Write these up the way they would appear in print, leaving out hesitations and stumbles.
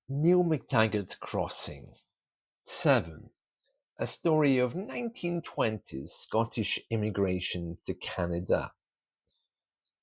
Neil McTaggart's Crossing. 7. A story of 1920s Scottish immigration to Canada.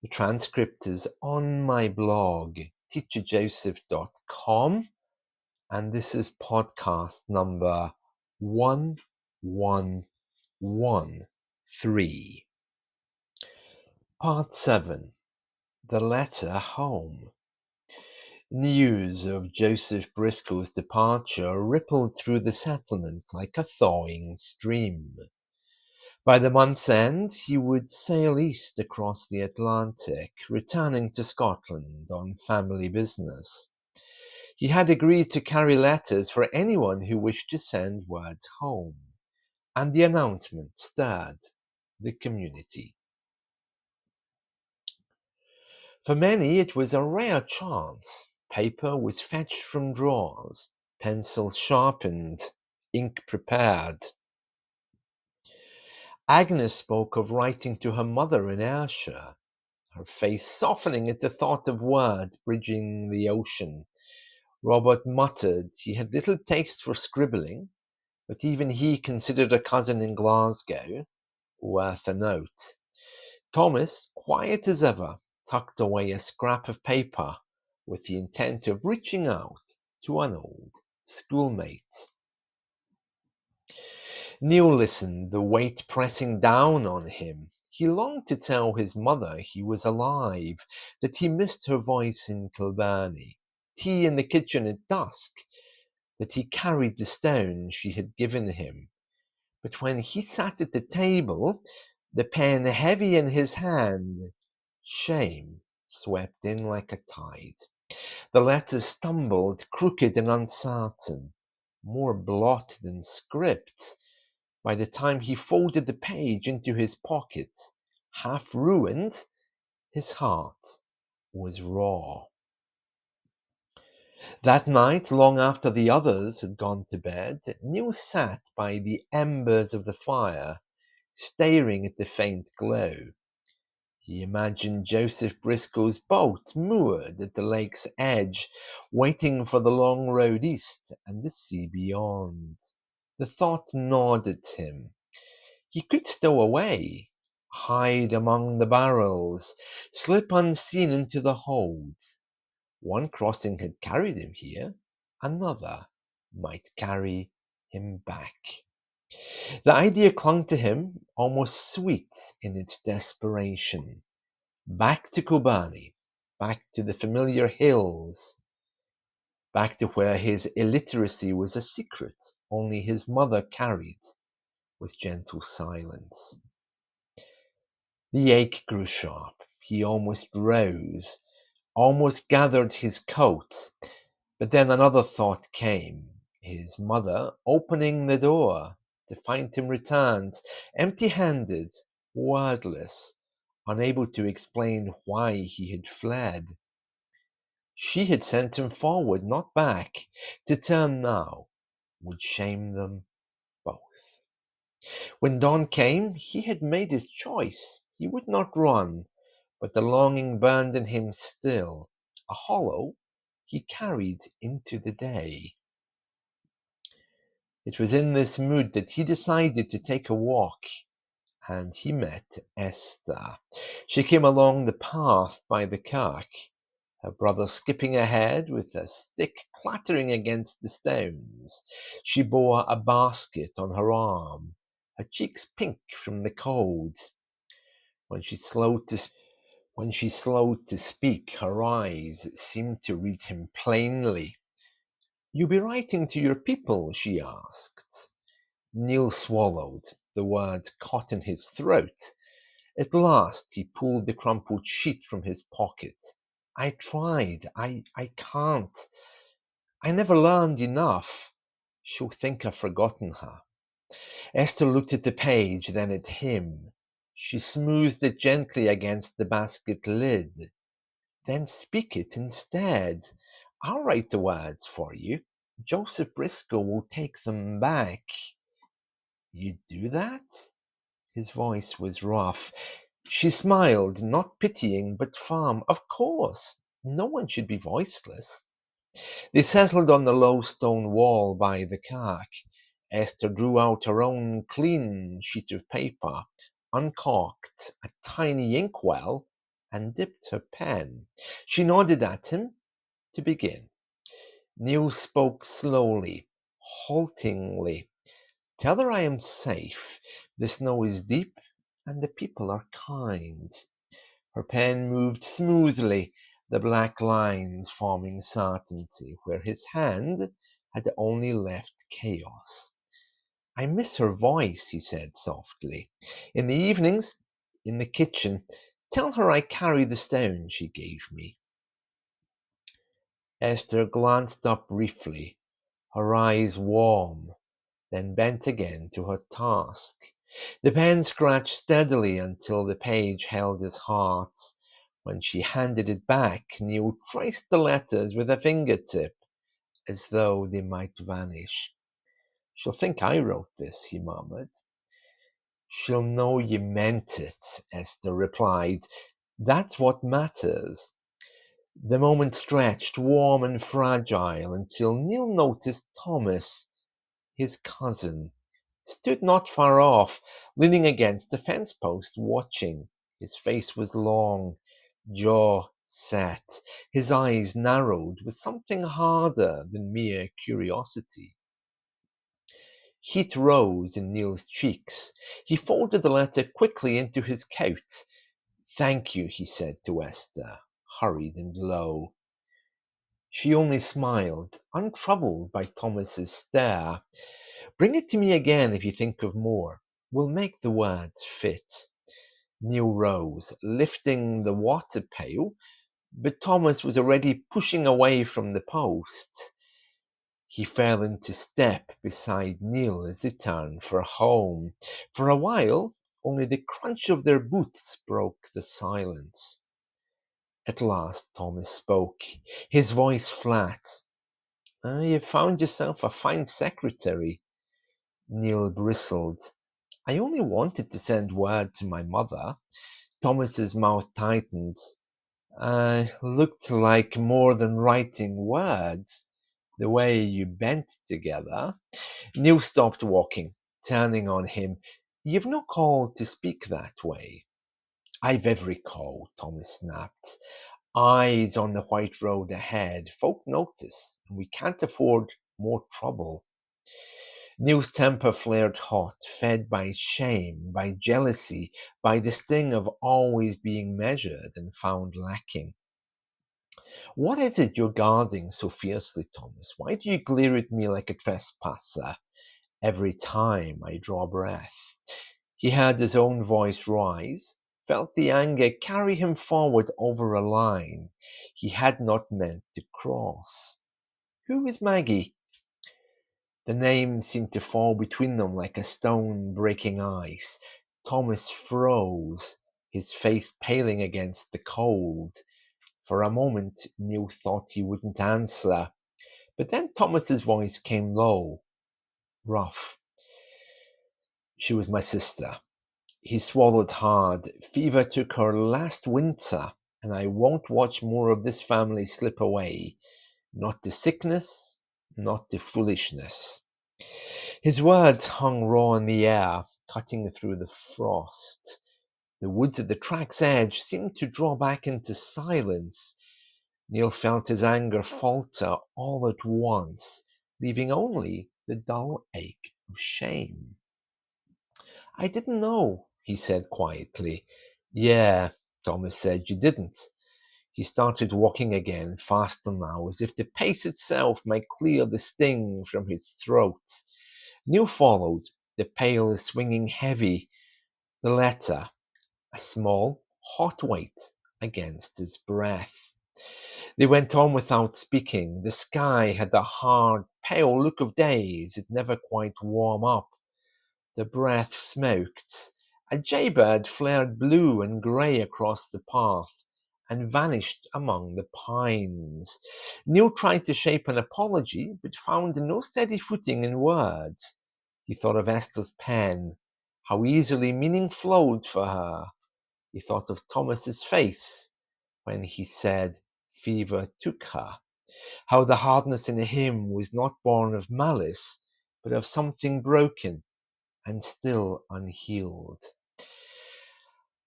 The transcript is on my blog, teacherjoseph.com, and this is podcast number 1113. Part 7. The Letter Home. News of Joseph Briscoe's departure rippled through the settlement like a thawing stream. By the month's end, he would sail east across the Atlantic, returning to Scotland on family business. He had agreed to carry letters for anyone who wished to send word home, and the announcement stirred the community. For many, it was a rare chance. Paper was fetched from drawers, pencils sharpened, ink prepared. Agnes spoke of writing to her mother in Ayrshire, her face softening at the thought of words bridging the ocean. Robert muttered he had little taste for scribbling, but even he considered a cousin in Glasgow worth a note. Thomas, quiet as ever, tucked away a scrap of paper with the intent of reaching out to an old schoolmate. Neil listened, the weight pressing down on him. He longed to tell his mother he was alive, that he missed her voice in Kilbirnie, tea in the kitchen at dusk, that he carried the stone she had given him. But when he sat at the table, the pen heavy in his hand, shame swept in like a tide. The letters stumbled, crooked and uncertain, more blot than script. By the time he folded the page into his pocket, half ruined, his heart was raw. That night, long after the others had gone to bed, Neil sat by the embers of the fire, staring at the faint glow. He imagined Joseph Briscoe's boat moored at the lake's edge, waiting for the long road east and the sea beyond. The thought gnawed at him. He could stow away, hide among the barrels, slip unseen into the hold. One crossing had carried him here, another might carry him back. The idea clung to him, almost sweet in its desperation. Back to Kilbirnie, back to the familiar hills, back to where his illiteracy was a secret only his mother carried with gentle silence. The ache grew sharp. He almost rose, almost gathered his coat. But then another thought came. His mother opening the door to find him returned, empty-handed, wordless, unable to explain why he had fled. She had sent him forward, not back. To turn now would shame them both. When dawn came, he had made his choice. He would not run, but the longing burned in him still, a hollow he carried into the day. It was in this mood that he decided to take a walk, and he met Esther. She came along the path by the kirk, her brother skipping ahead with a stick clattering against the stones. She bore a basket on her arm, her cheeks pink from the cold. When she slowed to speak, her eyes seemed to read him plainly. "You be writing to your people?" she asked. Neil swallowed. The words caught in his throat. At last he pulled the crumpled sheet from his pocket. "I tried. I can't. I never learned enough. She'll think I've forgotten her." Esther looked at the page, then at him. She smoothed it gently against the basket lid. "Then speak it instead. I'll write the words for you. Joseph Briscoe will take them back." "You do that?" His voice was rough. She smiled, not pitying, but firm. "Of course. No one should be voiceless. They settled on the low stone wall by the kirk. Esther drew out her own clean sheet of paper, uncorked a tiny inkwell, and dipped her pen. She nodded at him to begin. Neil spoke slowly, haltingly. Tell her I am safe. The snow is deep, and the people are kind. Her pen moved smoothly, the black lines forming certainty, where his hand had only left chaos. I miss her voice, he said softly. In the evenings, in the kitchen, tell her I carry the stone she gave me. Esther glanced up briefly, her eyes warm, then bent again to her task. The pen scratched steadily until the page held his heart. When she handed it back, Neil traced the letters with a fingertip, as though they might vanish. She'll think I wrote this, he murmured. She'll know you meant it, Esther replied. That's what matters. The moment stretched, warm and fragile, until Neil noticed Thomas, his cousin, stood not far off, leaning against the fence post, watching. His face was long, jaw set, his eyes narrowed with something harder than mere curiosity. Heat rose in Neil's cheeks. He folded the letter quickly into his coat. Thank you, he said to Esther, hurried and low. She only smiled, untroubled by Thomas's stare. Bring it to me again if you think of more. We'll make the words fit. Neil rose, lifting the water pail, but Thomas was already pushing away from the post. He fell into step beside Neil as they turned for home. For a while, only the crunch of their boots broke the silence. At last, Thomas spoke, his voice flat. You've found yourself a fine secretary. Neil bristled. I only wanted to send word to my mother. Thomas's mouth tightened. Looked like more than writing words. The way you bent together. Neil stopped walking, turning on him. You've no call to speak that way. I've every call, Thomas snapped. Eyes on the white road ahead. Folk notice, and we can't afford more trouble. Neil's temper flared hot, fed by shame, by jealousy, by the sting of always being measured and found lacking. What is it you're guarding so fiercely, Thomas? Why do you glare at me like a trespasser every time I draw breath? He heard his own voice rise, felt the anger carry him forward over a line he had not meant to cross. Who is Maggie? The name seemed to fall between them like a stone breaking ice. Thomas froze, his face paling against the cold. For a moment, Neil thought he wouldn't answer. But then Thomas's voice came low, rough. She was my sister. He swallowed hard. Fever took her last winter, and I won't watch more of this family slip away. Not to sickness, not to foolishness. His words hung raw in the air, cutting through the frost. The woods at the track's edge seemed to draw back into silence. Neil felt his anger falter all at once, leaving only the dull ache of shame. I didn't know, he said quietly. Yeah, Thomas said, you didn't. He started walking again, faster now, as if the pace itself might clear the sting from his throat. Neil followed, the pail swinging heavy, the letter, a small, hot weight against his breath. They went on without speaking. The sky had the hard, pale look of days it never quite warm up. The breath smoked. A jaybird flared blue and grey across the path and vanished among the pines. Neil tried to shape an apology, but found no steady footing in words. He thought of Esther's pen, how easily meaning flowed for her. He thought of Thomas's face when he said fever took her. how the hardness in him was not born of malice, but of something broken and still unhealed.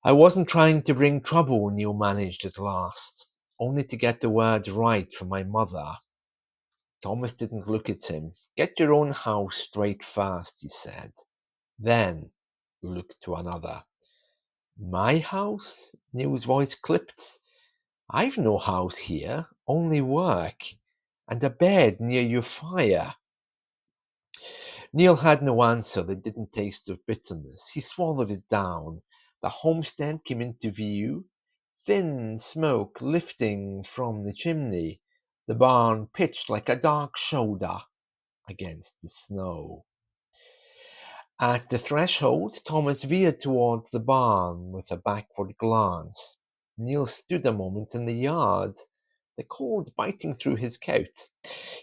I wasn't trying to bring trouble, Neil managed at last, only to get the words right from my mother. Thomas didn't look at him. Get your own house straight first, he said. Then look to another. My house? Neil's voice clipped. I've no house here, only work, and a bed near your fire. Neil had no answer that didn't taste of bitterness. He swallowed it down. The homestead came into view, thin smoke lifting from the chimney, the barn pitched like a dark shoulder against the snow. At the threshold, Thomas veered towards the barn with a backward glance. Neil stood a moment in the yard, the cold biting through his coat.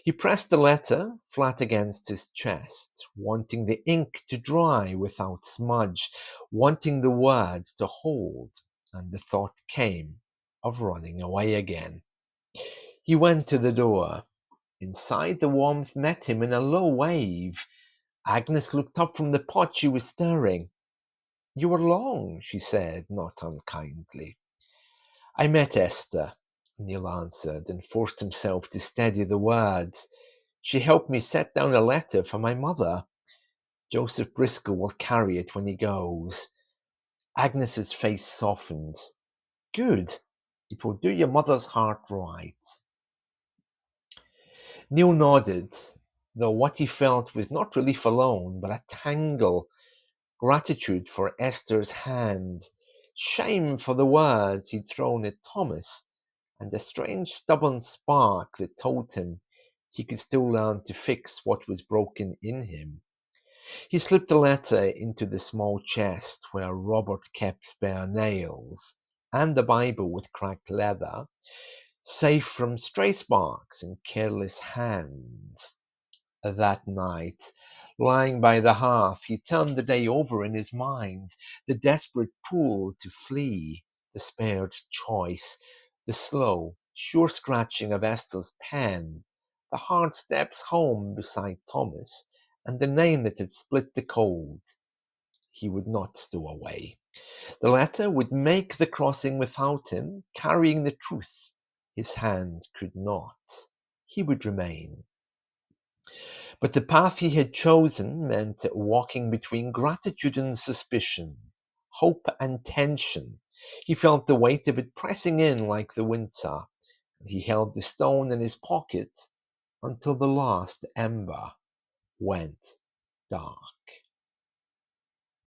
He pressed the letter flat against his chest, wanting the ink to dry without smudge, wanting the words to hold, and the thought came of running away again. He went to the door. Inside, the warmth met him in a low wave. Agnes looked up from the pot she was stirring. You were long, she said, not unkindly. I met Esther, Neil answered, and forced himself to steady the words. She helped me set down a letter for my mother. Joseph Briscoe will carry it when he goes. Agnes's face softened. Good. It will do your mother's heart right. Neil nodded, though what he felt was not relief alone, but a tangle. Gratitude for Esther's hand, shame for the words he'd thrown at Thomas, and a strange stubborn spark that told him he could still learn to fix what was broken in him. He slipped the letter into the small chest where Robert kept spare nails, and the Bible with cracked leather, safe from stray sparks and careless hands. That night, lying by the hearth, he turned the day over in his mind, the desperate pull to flee, the spared choice, the slow, sure scratching of Esther's pen, the hard steps home beside Thomas, and the name that had split the cold. He would not stow away. The letter would make the crossing without him, carrying the truth his hand could not. He would remain. But the path he had chosen meant walking between gratitude and suspicion, hope and tension. He felt the weight of it pressing in like the winter, and he held the stone in his pocket until the last ember went dark.